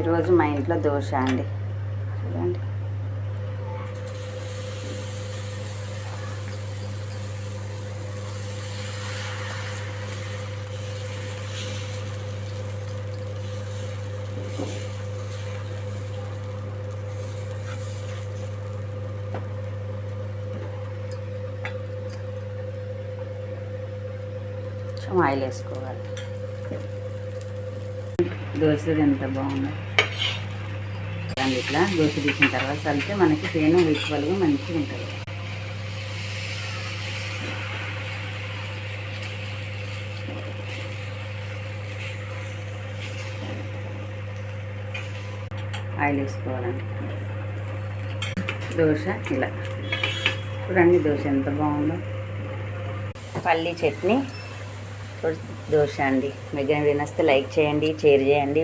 ఈరోజు మా ఇంట్లో దోశ అండి. చూడండి, కొంచెం ఆయిల్ వేసుకోవాలి. దోశ ఎంత బాగుంది అండి. ఇట్లా దోశ తీసిన తర్వాత చల్లితే మనకి పేను ఈక్వల్గా మంచిగా ఉంటుంది. ఆయిల్ వేసుకోవాలండి. దోశ ఇలా చూడండి, దోశ ఎంత బాగుందో. పల్లీ చట్నీ దోశ అండి. మీకు నచ్చితే లైక్ చేయండి, షేర్ చేయండి.